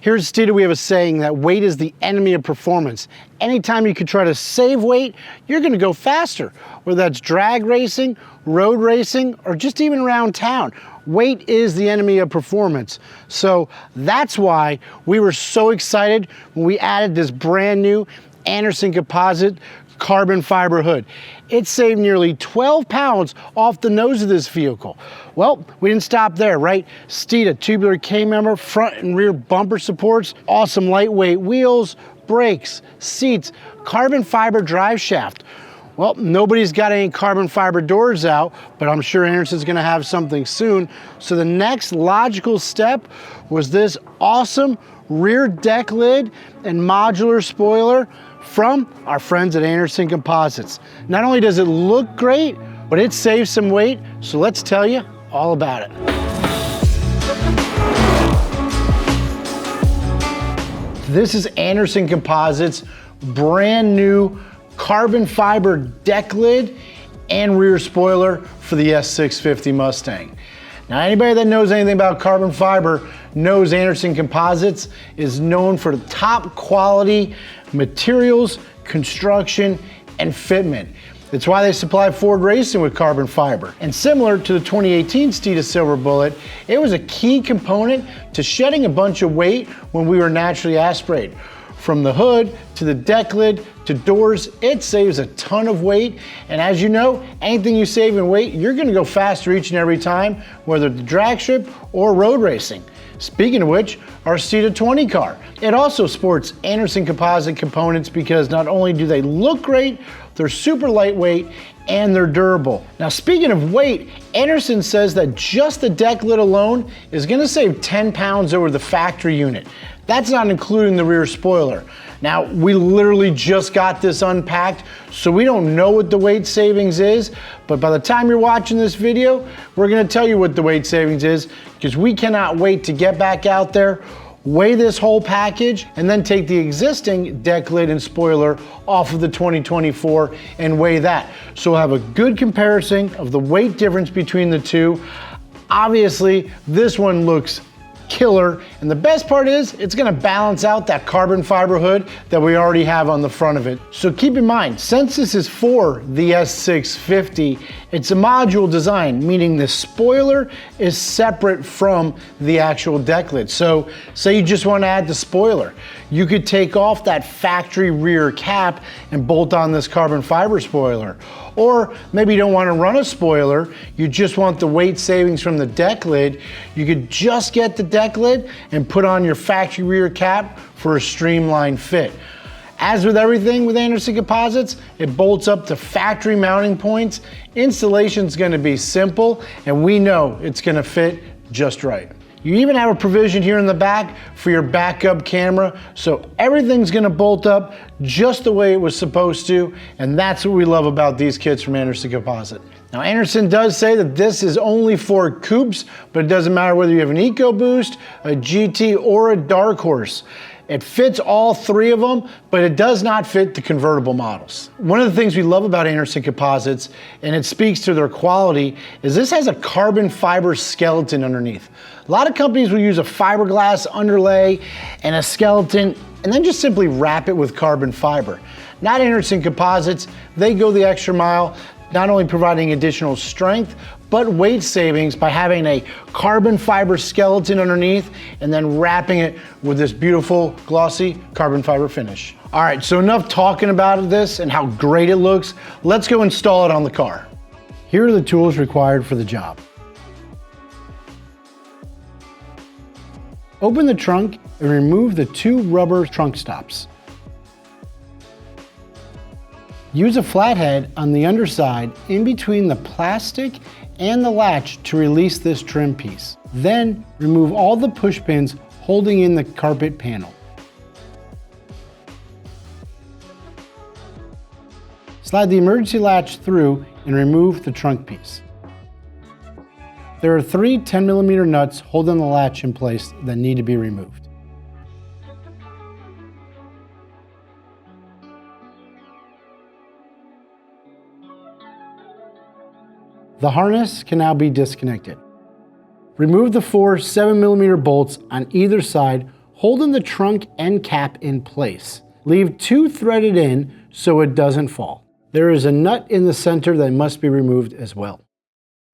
Here at Steeda, we have a saying that weight is the enemy of performance. Anytime you can try to save weight, you're gonna go faster, whether that's drag racing, road racing, or just even around town. Weight is the enemy of performance. So that's why we were so excited when we added this brand new Anderson Composite carbon fiber hood. It saved nearly 12 pounds off the nose of this vehicle. Well, we didn't stop there, right? Steeda tubular K-member, front and rear bumper supports, awesome lightweight wheels, brakes, seats, carbon fiber drive shaft. Well, nobody's got any carbon fiber doors out, but I'm sure Anderson's gonna have something soon. So the next logical step was this awesome rear deck lid and modular spoiler from our friends at Anderson Composites. Not only does it look great, but it saves some weight, so let's tell you all about it. This is Anderson Composites' brand new carbon fiber deck lid and rear spoiler for the S650 Mustang. Now, anybody that knows anything about carbon fiber knows Anderson Composites is known for top quality materials, construction, and fitment. It's why they supply Ford Racing with carbon fiber. And similar to the 2018 Steeda Silver Bullet, it was a key component to shedding a bunch of weight when we were naturally aspirated. From the hood to the deck lid to doors, it saves a ton of weight. And as you know, anything you save in weight, you're gonna go faster each and every time, whether it's drag strip or road racing. Speaking of which, our Steeda 20 car. It also sports Anderson Composite components because not only do they look great, they're super lightweight and they're durable. Now, speaking of weight, Anderson says that just the deck lid alone is gonna save 10 pounds over the factory unit. That's not including the rear spoiler. Now, we literally just got this unpacked, so we don't know what the weight savings is, but by the time you're watching this video, we're gonna tell you what the weight savings is, because we cannot wait to get back out there, weigh this whole package, and then take the existing deck lid and spoiler off of the 2024 and weigh that. So we'll have a good comparison of the weight difference between the two. Obviously, this one looks killer, and the best part is it's gonna balance out that carbon fiber hood that we already have on the front of it. So keep in mind, since this is for the S650, it's a module design, meaning the spoiler is separate from the actual deck lid. So say you just want to add the spoiler, you could take off that factory rear cap and bolt on this carbon fiber spoiler. Or maybe you don't want to run a spoiler, you just want the weight savings from the deck lid, you could just get the deck lid and put on your factory rear cap for a streamlined fit. As with everything with Anderson Composites, it bolts up to factory mounting points. Installation's gonna be simple, and we know it's gonna fit just right. You even have a provision here in the back for your backup camera, so everything's gonna bolt up just the way it was supposed to, and that's what we love about these kits from Anderson Composite. Now, Anderson does say that this is only for coupes, but it doesn't matter whether you have an EcoBoost, a GT, or a Dark Horse. It fits all three of them, but it does not fit the convertible models. One of the things we love about Anderson Composites, and it speaks to their quality, is this has a carbon fiber skeleton underneath. A lot of companies will use a fiberglass underlay and a skeleton, and then just simply wrap it with carbon fiber. Not Anderson Composites, they go the extra mile, not only providing additional strength, but weight savings by having a carbon fiber skeleton underneath and then wrapping it with this beautiful glossy carbon fiber finish. All right, so enough talking about this and how great it looks. Let's go install it on the car. Here are the tools required for the job. Open the trunk and remove the two rubber trunk stops. Use a flathead on the underside in between the plastic and the latch to release this trim piece. Then remove all the push pins holding in the carpet panel. Slide the emergency latch through and remove the trunk piece. There are 3 10mm nuts holding the latch in place that need to be removed. The harness can now be disconnected. Remove the 4 7mm bolts on either side holding the trunk end cap in place. Leave 2 threaded in so it doesn't fall. There is a nut in the center that must be removed as well.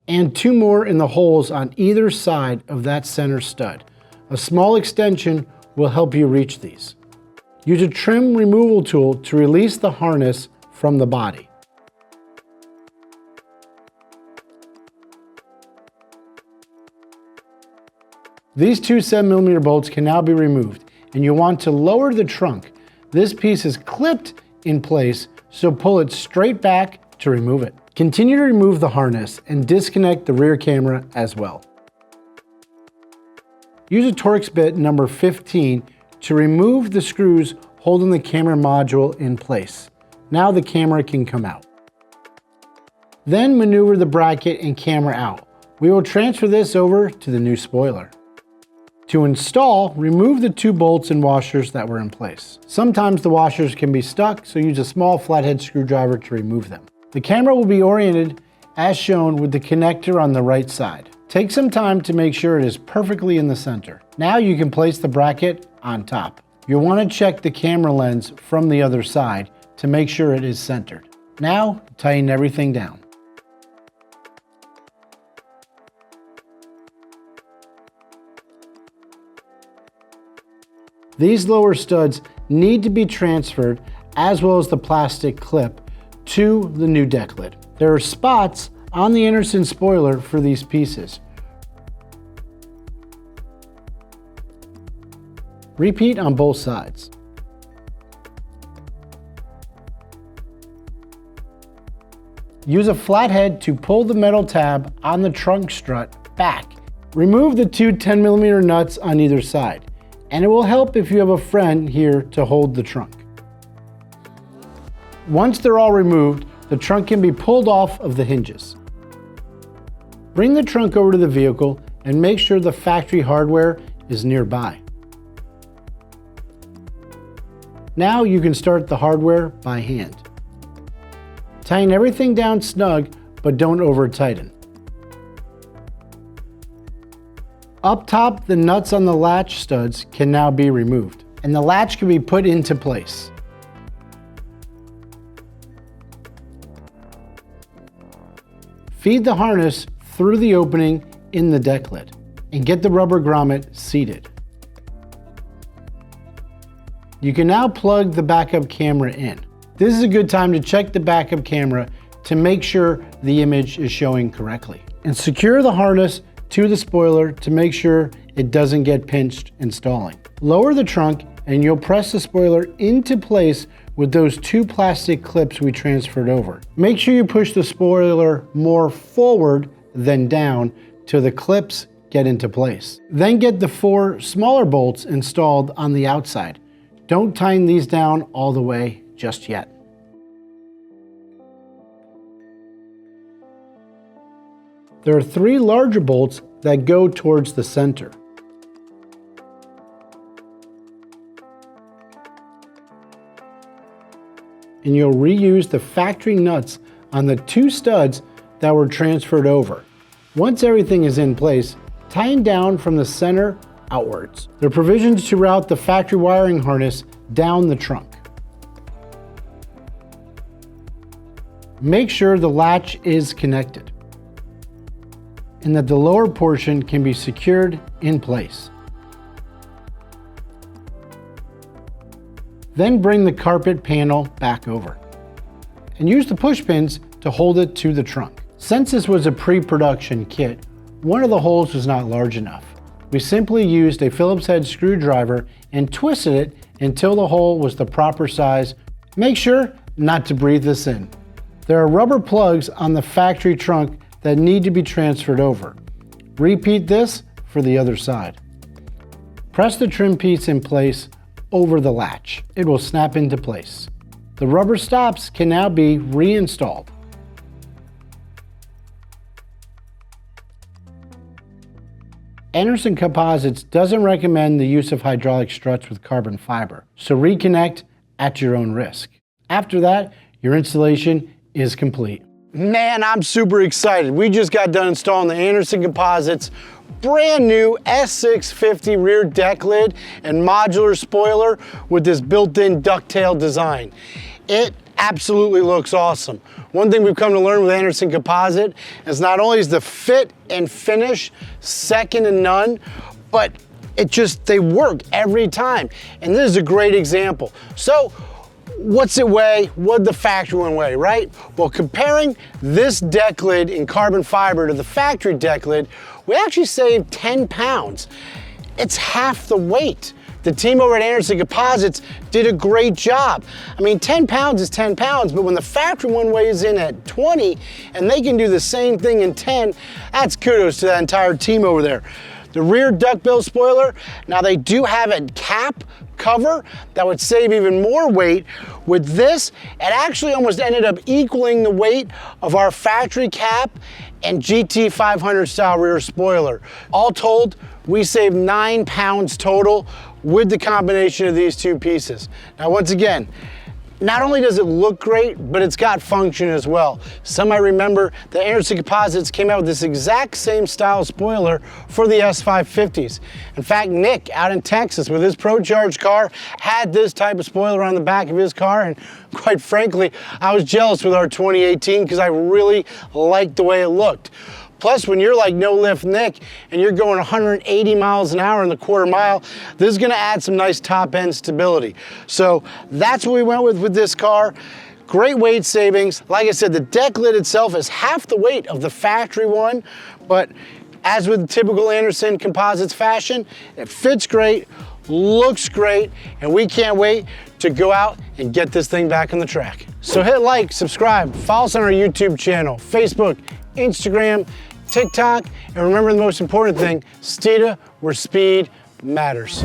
And 2 more in the holes on either side of that center stud. A small extension will help you reach these. Use a trim removal tool to release the harness from the body. These 2 7mm bolts can now be removed, and you'll want to lower the trunk. This piece is clipped in place, so pull it straight back to remove it. Continue to remove the harness and disconnect the rear camera as well. Use a Torx bit number 15 to remove the screws holding the camera module in place. Now the camera can come out. Then maneuver the bracket and camera out. We will transfer this over to the new spoiler. To install, remove the 2 bolts and washers that were in place. Sometimes the washers can be stuck, so use a small flathead screwdriver to remove them. The camera will be oriented as shown with the connector on the right side. Take some time to make sure it is perfectly in the center. Now you can place the bracket on top. You'll want to check the camera lens from the other side to make sure it is centered. Now tighten everything down. These lower studs need to be transferred, as well as the plastic clip, to the new deck lid. There are spots on the Anderson spoiler for these pieces. Repeat on both sides. Use a flathead to pull the metal tab on the trunk strut back. Remove the 2 10mm nuts on either side, and it will help if you have a friend here to hold the trunk. Once they're all removed, the trunk can be pulled off of the hinges. Bring the trunk over to the vehicle and make sure the factory hardware is nearby. Now you can start the hardware by hand. Tighten everything down snug, but don't over tighten. Up top, the nuts on the latch studs can now be removed, and the latch can be put into place. Feed the harness through the opening in the deck lid and get the rubber grommet seated. You can now plug the backup camera in. This is a good time to check the backup camera to make sure the image is showing correctly. And secure the harness to the spoiler to make sure it doesn't get pinched installing. Lower the trunk and you'll press the spoiler into place with those 2 plastic clips we transferred over. Make sure you push the spoiler more forward than down till the clips get into place. Then get the 4 smaller bolts installed on the outside. Don't tighten these down all the way just yet. There are 3 larger bolts that go towards the center. And you'll reuse the factory nuts on the 2 studs that were transferred over. Once everything is in place, tighten down from the center outwards. There are provisions to route the factory wiring harness down the trunk. Make sure the latch is connected and that the lower portion can be secured in place. Then bring the carpet panel back over and use the push pins to hold it to the trunk. Since this was a pre-production kit, one of the holes was not large enough. We simply used a Phillips head screwdriver and twisted it until the hole was the proper size. Make sure not to breathe this in. There are rubber plugs on the factory trunk that need to be transferred over. Repeat this for the other side. Press the trim piece in place over the latch. It will snap into place. The rubber stops can now be reinstalled. Anderson Composites doesn't recommend the use of hydraulic struts with carbon fiber, so reconnect at your own risk. After that, your installation is complete. Man, I'm super excited. We just got done installing the Anderson Composites brand new S650 rear deck lid and modular spoiler with this built-in ducktail design. It absolutely looks awesome. One thing we've come to learn with Anderson Composite is not only is the fit and finish second to none, but they work every time. And this is a great example. So what's it weigh? What'd the factory one weigh, right? Well, comparing this deck lid in carbon fiber to the factory deck lid, we actually saved 10 pounds. It's half the weight. The team over at Anderson Composites did a great job. I mean, 10 pounds is 10 pounds, but when the factory one weighs in at 20 and they can do the same thing in 10, that's kudos to that entire team over there. The rear duckbill spoiler, now they do have a cap cover that would save even more weight. With this, it actually almost ended up equaling the weight of our factory cap and GT 500 style rear spoiler. All told, we saved 9 pounds total with the combination of these two pieces. Now, once again, not only does it look great, but it's got function as well. Some might remember that Anderson Composites came out with this exact same style spoiler for the S550s. In fact, Nick out in Texas with his Pro Charge car had this type of spoiler on the back of his car, and quite frankly, I was jealous with our 2018 because I really liked the way it looked. Plus, when you're like No Lift Nick and you're going 180 miles an hour in the quarter mile, this is gonna add some nice top end stability. So that's what we went with this car. Great weight savings. Like I said, the deck lid itself is half the weight of the factory one, but as with typical Anderson Composites fashion, it fits great, looks great, and we can't wait to go out and get this thing back on the track. So hit like, subscribe, follow us on our YouTube channel, Facebook, Instagram, TikTok, and remember the most important thing, Steeda, where speed matters.